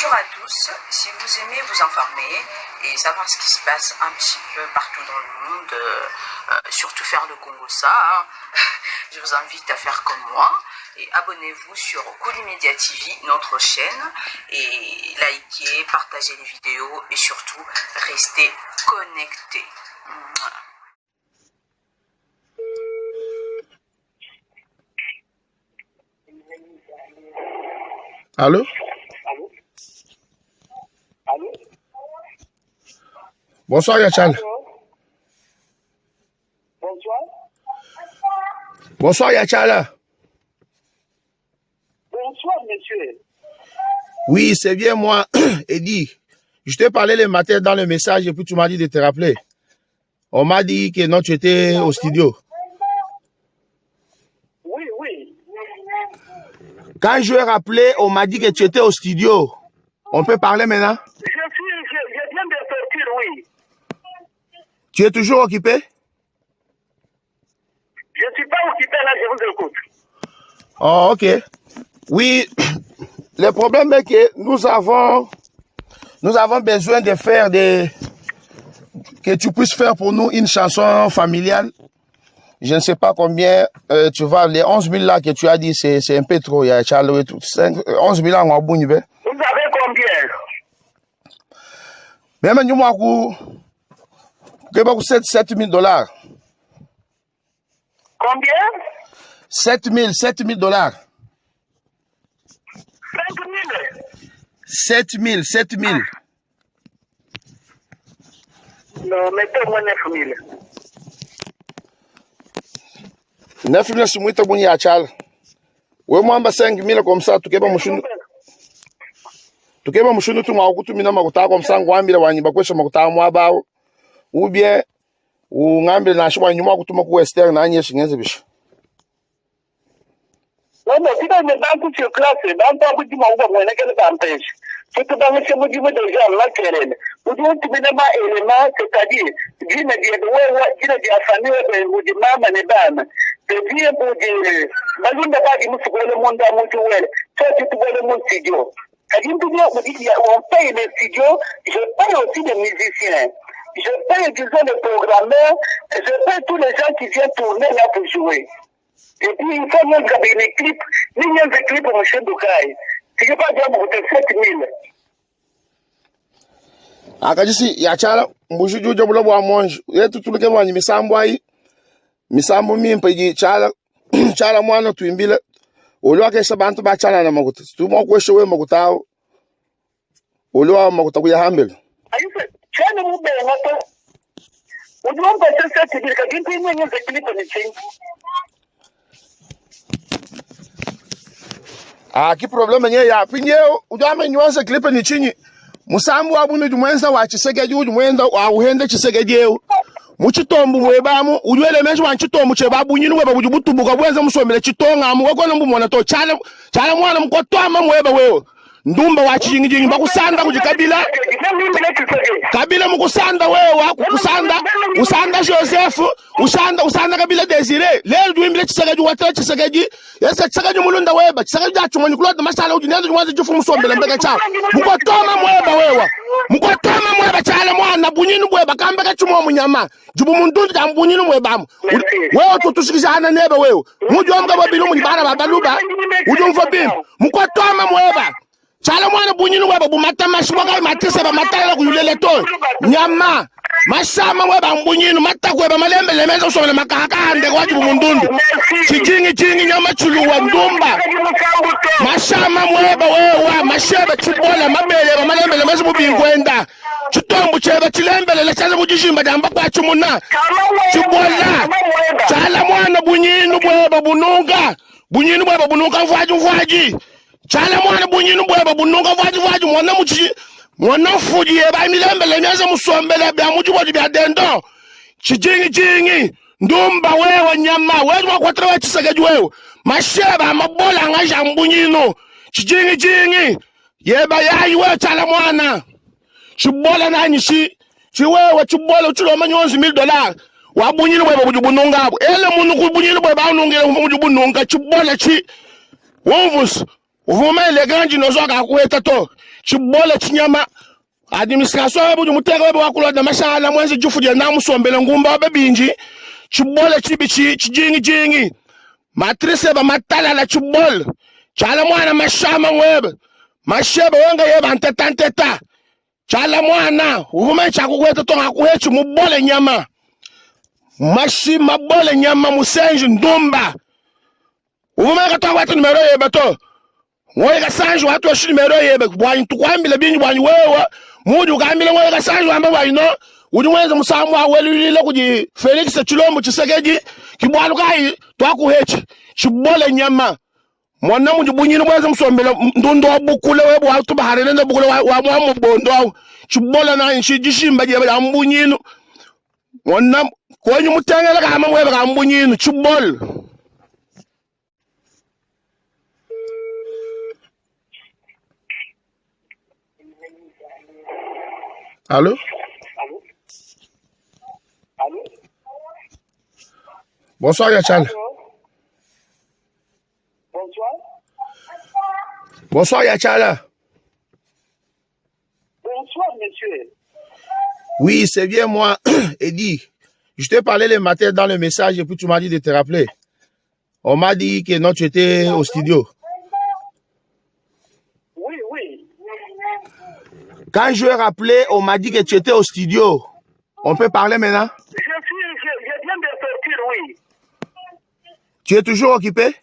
Bonjour à tous, si vous aimez vous informer et savoir ce qui se passe un petit peu partout dans le monde, surtout faire le Congo ça, hein, je vous invite à faire comme moi et abonnez-vous sur Media TV, notre chaîne, et likez, partagez les vidéos et surtout restez connectés. Allô? Bonsoir Yachal. Bonsoir. Bonsoir Yachala. Bonsoir monsieur. Oui, c'est bien moi, Eddie. Je t'ai parlé le matin dans le message et puis tu m'as dit de te rappeler. On m'a dit que non, tu étais au studio. Oui, oui. Quand je ai rappelé, on m'a dit que tu étais au studio. On peut parler maintenant? Je viens de sortir, oui. Tu es toujours occupé? Je ne suis pas occupé là, je vous écoute. Oh, ok. Oui, le problème est que nous avons besoin de faire que tu puisses faire pour nous une chanson familiale. Je ne sais pas combien, tu vois, les 11 000 là que tu as dit, c'est un peu trop, il y a Tshala et tout. 11 000 là, on a bon niveau. Vous avez combien? Même nous, moi, que 7 000 $. Combien? 7 000 $. 5 000. 7 000. Non, mettez-moi 9 000. 9 000 c'est muito bon, il y a Tshala. Oui, moi, 5 000 comme ça, tu peux pas me chouiner. Tu peux pas me chouiner, tu m'as oublié, tu m'as oublié comme ça, moi, je vais pas question, moi, bao. Ou bien, ou ngambe na shwa nyuma kutuma ku Western na nyesha ngeze bisho. Non, mais si on est dans toute classe, dans ta boutique, on va voir quel empêche. Si tu vas me faire des gens, là, Keren, ou bien tu mets un élément, c'est-à-dire, dis-le, dis à famille, ou dis maman, et bam. C'est bien pour dire, malgré pas dire, nous, le monde à Moutouel, ça, tu vois le monde studio. C'est-à-dire, on paye les studios, je paye aussi les musiciens. Je paye, disons, les programmeurs, je paye tous les gens qui viennent tourner là pour jouer. Et puis, il faut même graver les clips, des clips pour M. Doukaï. Tu ne peux pas dire que 7 000. Akajisi ya Tshala mbujuju jobulo bwa monju yetu tuluke bwanyi misambo ayi misambo mimpa ji Tshala mwana tuimbile olwa kesha bantu ba Tshala na makuta tuma kwesho we makuta olwa makuta kuya hambele Ayise chana mube ngato udwa mpasa 7 000 kadimpi nyenye za clip ni chini. Ki problema nye ya pinyeo udwa nywanza clip ni chini musambu abunu jumwenza wa chisegeji ujumwenda wa uhende chisegeji muchitombu mwebamu udwele meji wa chitombu chebabu nyini weba bujubutubuka bwenza musomele chitonga mu wakona mbumona to Tshala mwana mkotwama mweba wewe ndumba wa chingi bakusanda kujikabila kabila mukusanda wewe usanda Joseph usanda kabila Desire lelo duimbile chisegeji watela chisegeji yesa chisegeji mulunda weba chisegeji achumani kulota masala ujinendo jwanza jufu musombele mbeka chao mukotoma mweba Tshala mwana bunyini mweba kambeka chumo munyama jubu mundundi kambunyini mwebamu wewe tutushikishana nebe wewe mujomga babilu munibana babaluba ujumva bim mukotoma mweba Tshala mwana bunyini weba bumata mashwaka matisa ba matala kuyulele to nyama mashama weba mbunyini matakweba malembe lemeza usomela makaka hande kwaji bumundundu chijingi nyama chuluwa ndumba mashama mweba wewa mashebe chibola mabele ba malembe lemeza bubingwenda chitombu cheba chilembele lechaza kujishimba damba kwa chumuna chibola Tshala mwana bunyini weba bununga mvaji Tshala mwana bunyini bweba bununga vaji mwana mfuji yeba milembe lenyaza musombele bya muji bodi bya dendo chijingi ndumba wewe nyama wewe kwatra wa chisegeji wewe masheba amabola ngaja mbunyino chijingi yeba yayi wewe Tshala mwana chibola nani chiwewe chibola uchulo manyonzi $1000 wa bunyini bweba bujubununga ele munu kubunyini bweba unungile bujubununga chibola chi wovus uvuma ile ganji nozoka kuweta to chibole chinyama administration webu mutega webu wakulo da mashala mwenze jufu dia na musombele ngumba babinji chibole chibichi chijingi matrice ba matala la chibole Tshala Muana mashama webe mashebe wenga yeba anteta Tshala Muana uvume chakukweta tonga kuhechu mubole nyama mashi mabole nyama musenji ndumba uvume katonga watu numero yeba to ngoye kasanji watu washi numero yeba bwanyi tukwambile binyi bwanyi wewe mudi ukambile ngoye kasanji wamba bwanyi no udi mwenze musamu wa welulile kuji Felix Chilombo Chisekeji kibwalu kai twakuhechi chibole nyama mwana muji bunyini mwenze musombele ndundo wabukule webu watu baharele nda bukule wa mwamu bondo chibole na nchi jishimba jebe ya mbunyinu mwana kwenye mutengele kama mwebe kama mbunyinu chibole. Allô? Bonsoir, Tshala. Bonsoir. Bonsoir, Tshala. Bonsoir, monsieur. Oui, c'est bien moi, Eddie. Je t'ai parlé le matin dans le message et puis tu m'as dit de te rappeler. On m'a dit que non, tu étais au studio. Oui, oui. Quand je ai rappelé, on m'a dit que tu étais au studio. On peut parler maintenant? Je viens de sortir, oui. Tu es toujours occupé?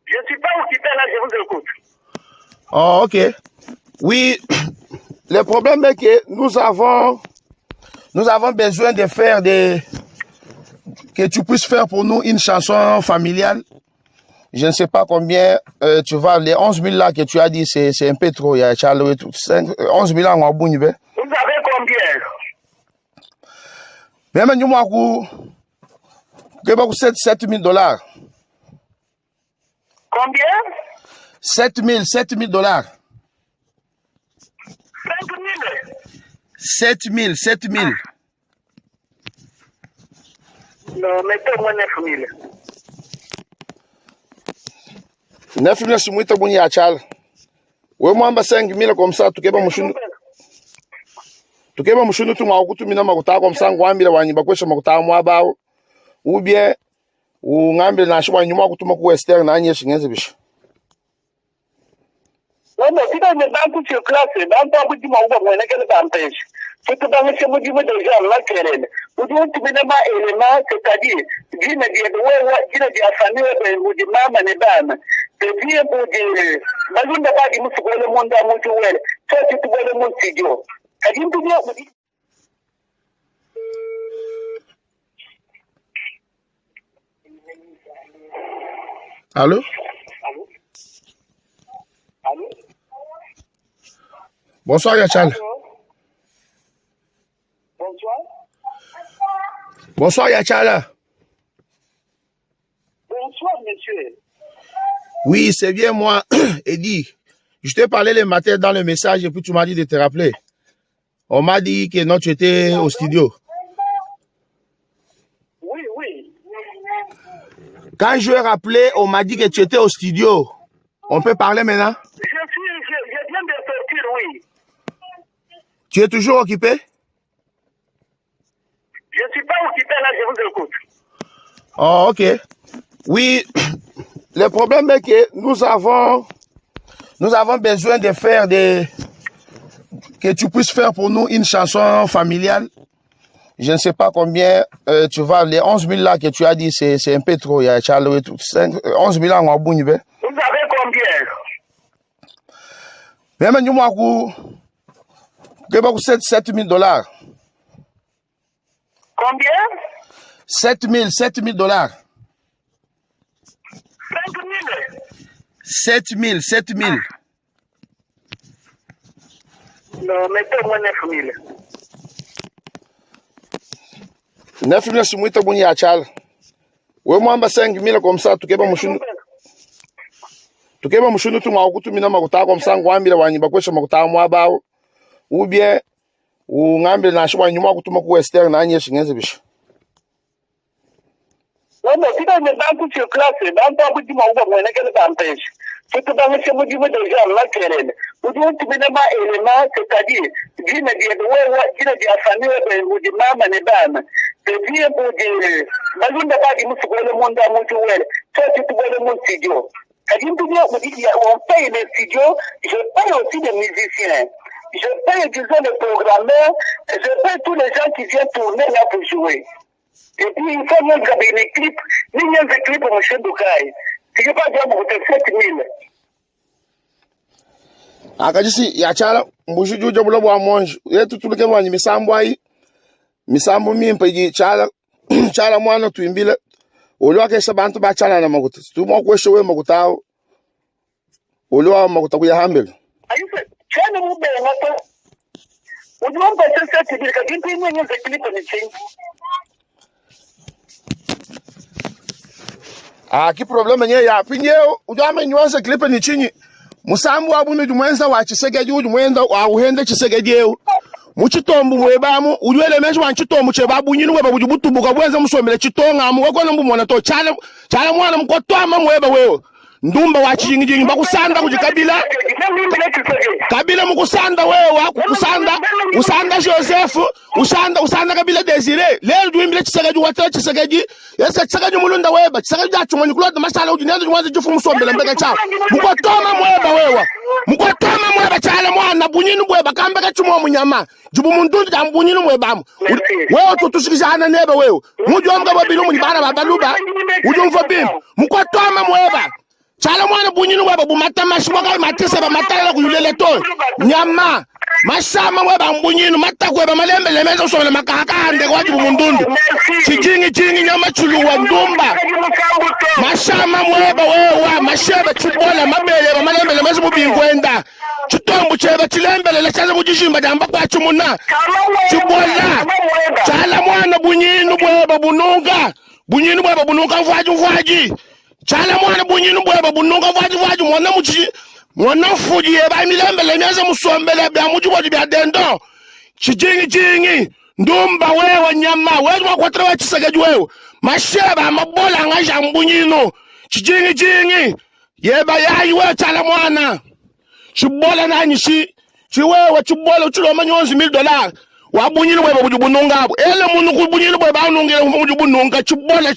Je ne suis pas occupé là, je vous écoute. Oh, ok. Oui, le problème est que nous avons besoin de faire que tu puisses faire pour nous une chanson familiale. Je ne sais pas combien tu vas, les 11 000 là que tu as dit, c'est un peu trop. Il y a 11 000 là, on a bougné. Vous avez combien? Même nous, moi, $7 000. Combien? $7 000. 5 000? 7 000. Non, mettez-moi 9 000. 9 000, c'est muito bon, Tshala. Oui, moi, 5 000 comme ça, tu peux pas me chouner. Tu peux pas me chouner, tu m'as dit, tu m'as dit, comme ça, on va me bakwesha makuta mwaba ou bien ou ngambe na shwa nyuma kutuma ku western na nyesha ngenze bisho. Non, mais si dans le banque sur classe, dans pas beaucoup de monde, on est quel empêche. C'est que dans ce motif de gens là querelle. Vous dites que finalement élément, c'est-à-dire, d'une de famille ou de maman et bam. C'est bien pour dire, malgré ne pas dire que le monde a monté well. Ça c'est tout le monde studio. C'est-à-dire que bien vous dites. Allô? Allô? Bonsoir, Tshala. Bonsoir. Bonsoir, Tshala. Bonsoir, monsieur. Oui, c'est bien moi, Eddie. Je t'ai parlé le matin dans le message et puis tu m'as dit de te rappeler. On m'a dit que non, tu étais au studio. Oui, oui. Quand je ai rappelé, on m'a dit que tu étais au studio. On peut parler maintenant? Je viens de sortir, oui. Tu es toujours occupé? Je ne suis pas occupé là, je vous écoute. Oh, ok. Oui, le problème est que nous avons besoin de faire que tu puisses faire pour nous une chanson familiale. Je ne sais pas combien tu vas, les 11 000 là que tu as dit, c'est un peu trop. Il y a 11 000 là, on a bougné. Vous avez combien? Même nous, moi, $7 000. Combien? 7 000. 5 000? 7 000. Non, mettez-moi 9 000. 9 000, c'est muito bon, Tshala. Oui, moi, 5 000 comme ça, tu peux pas me chouner. Tu peux pas me chouner, tu m'as dit, tu m'as dit, comme ça, on va me bakwesha makuta mwaba ou bien ou ngambe na shwa nyuma kutuma ku western na nyesha ngenze bisho. Non, mais si dans le banque sur classe, dans pas beaucoup de monde, on est quel empêche. Surtout dans ce mouvement de gens naturels. Vous devez trouver un élément, c'est-à-dire, d'une famille, ou de maman et bam. De dire pour dire, malgré pas du le monde à Montouel, toi tu vois le monde studio. C'est-à-dire, on paye les studios, je paye aussi les musiciens. Je paye, disons, les programmeurs, je paye tous les gens qui viennent tourner là pour jouer. Et puis, il faut même graver les clips, ni un clip pour M. Doukaï. Si je ne pas dire, vous êtes 7000. Akajisi ya Tshala mbushi juja bulo bwa monji yetu tuluke bwa misambo ayi misambo mimpa ji Tshala mwana tuimbile olwa kesha bantu ba Tshala na makuta tumo kwesho we makutawo olwa makuta kuya hambele ayise chana mube ngato udumba sasa tibilika kintu yenye clip ni chini ki problema nye ya pinyeo udama nywanza clip ni chini musambu abunu jumwenza wa chisege jumwenda wa uhende chisege jeu muchitombu mwebamu ujwele meshi wa chitombu chebabu nyinu weba bujubutubuka bwenza musomele chitonga mu wako nambu mwana to Tshala mwana mkotwama mweba wewe ndumba wa chingingi bakusanda kujikabila kabila mukusanda wewe usanda Joseph usanda kabila Desire lelo duimbile chisege juwatela chisege yesa chisege mulunda weba chisege jachumani kulota masala ujinendo jumwanza jufu musombele mbeka chao mukotoma mweba wewe mukotoma mweba Tshala mwana bunyinu bweba kambeka chumo munyama jubu munduki jambunyinu mwebamu wewe tutushikishana nebe wewe mujwa mga babilu munibara babaluba ujumva bim mukotoma mweba Tshala mwana bunyinu weba bumata mashimoga matise ba matala kuyulele to nyama mashama weba bunyinu matakweba malembe lemeza usomele makaka ande kwaji bumundundu chingi nyama chuluwa ndumba mashama mweba wewa mashebe chubola mabele ba malembe lemeza bubingwenda chitombu cheba chilembele lechaza kujishimba jamba kwa chumuna chubola Tshala mwana bunyinu weba bununga mvaji Tshala mwana bunyinu bweba bununga vaji mwana mfuji yeba milembe lemeza musombele bya mujiboji bya dendo chingi ndumba wewe nyama wewe wakwatra wa chisege wewe masheba mabola ngaja mbunyinu chingi yeba yayi wewe Tshala mwana chibola nani chiwewe chibola uchulo manyonzi $1000 wa bunyinu bweba bujubununga ele munu kubunyinu bweba unungile mujubununga chibola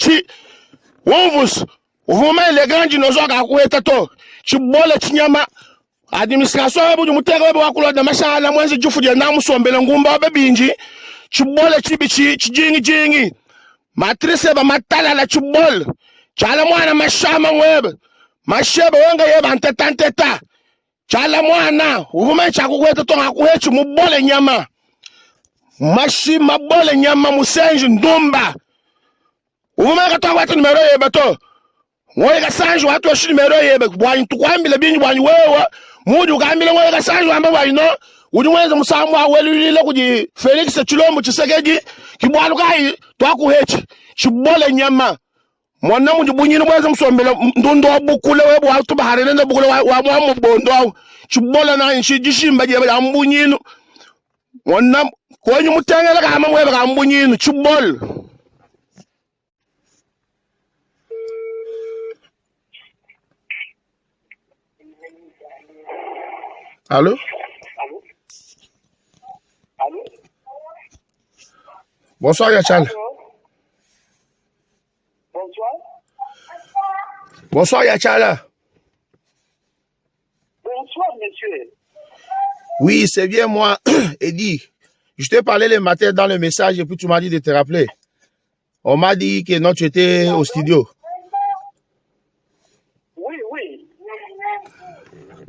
wonvus uvuma ile ganji nozoka kuweta to chibola chinyama administration webu mutega webu wakuloda mashala mwenzi jufu je na musombele ngumba wabinji chibola chibichi chijingi matrise ba matala la chibola Tshala mwana mashama webe mashebe wenga yeba anteta Tshala mwana uvuma chakuweta to akuhechi mubole nyama mashima bole nyama musenji ndumba uvuma katawata numero yeba to ngoye kasanjwa watu wa numero yebe bwanyi tukwambile binyi bwanyi wewe muju kambile ngoye kasanjwa amba bwanyi no udumwenza musamu awelulile kuji Felix Chilombo chisegeji kibwalu kai twakuhechi chibole nyama mwana muju bunyini bwenza musombele ndundo bukule webu watu bahari nende bukule wa mwamu bondo chibole na nshijishimba jebe ya mbunyinu mwana kwenye mutengele kama mwebe kama mbunyinu chibole. Allô? Bonsoir, Tshala. Bonsoir. Bonsoir, Tshala. Bonsoir, monsieur. Oui, c'est bien moi, Eddie. Je t'ai parlé le matin dans le message et puis tu m'as dit de te rappeler. On m'a dit que non, tu étais au studio. Oui.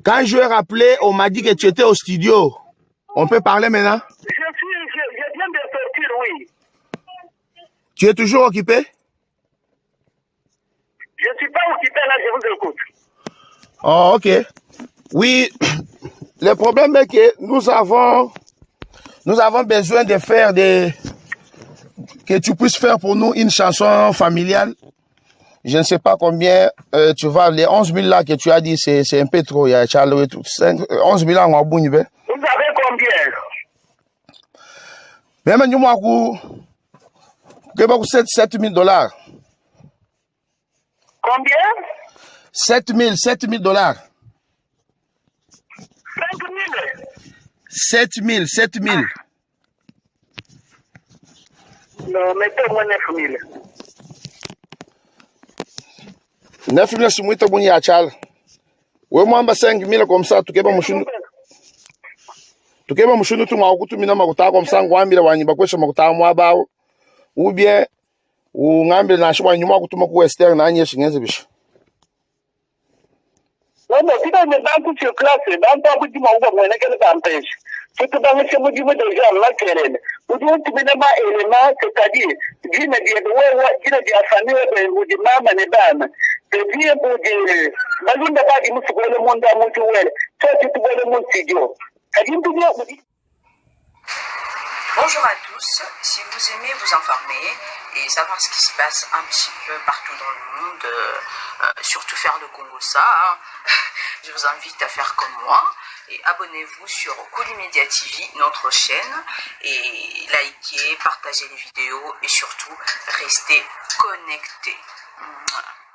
Quand je ai rappelé, on m'a dit que tu étais au studio. On peut parler maintenant? Je viens de sortir, oui. Tu es toujours occupé? Je ne suis pas occupé là, je vous écoute. Oh, ok. Oui, le problème est que nous avons besoin de faire que tu puisses faire pour nous une chanson familiale. Je ne sais pas combien tu vas, les 11 000 là que tu as dit, c'est un peu trop, il y a Tshala et tout. 11 000 là, on va bougner. Vous avez combien? Même nous, moi, 7 000 $. Combien? 7 000 $. 7000, 7000. Non, mettez-moi 9000. 9000 c'est muito bom ya Tshala. We mwamba 5000 comme ça tukeba mushunu. Tukeba mushunu tu mwakutumina makuta kwa msango wambira wanyimba kwesha makuta mwabawo. Ou bien ungambire nashibwa nyuma kutuma ku Western nanye shingenze bisho. Non, mais si on est dans sur classe, dans pas beaucoup de monde, on est qu'elle t'empêche. Si tu vas me faire des gens, là, qu'elle ou bien tu mets ma élément, c'est-à-dire, dis me dire, dis la famille, ou dis maman, et bam. C'est bien pour dire, mais on n'a pas dit, nous, le monde à mon tour, toi, tu vois le monde, c'est Dieu. Bonjour à tous, si vous aimez vous informer et savoir ce qui se passe un petit peu partout dans le monde, surtout faire le Congo ça, hein, je vous invite à faire comme moi et abonnez-vous sur Media TV, notre chaîne, et likez, partagez les vidéos et surtout restez connectés. Voilà.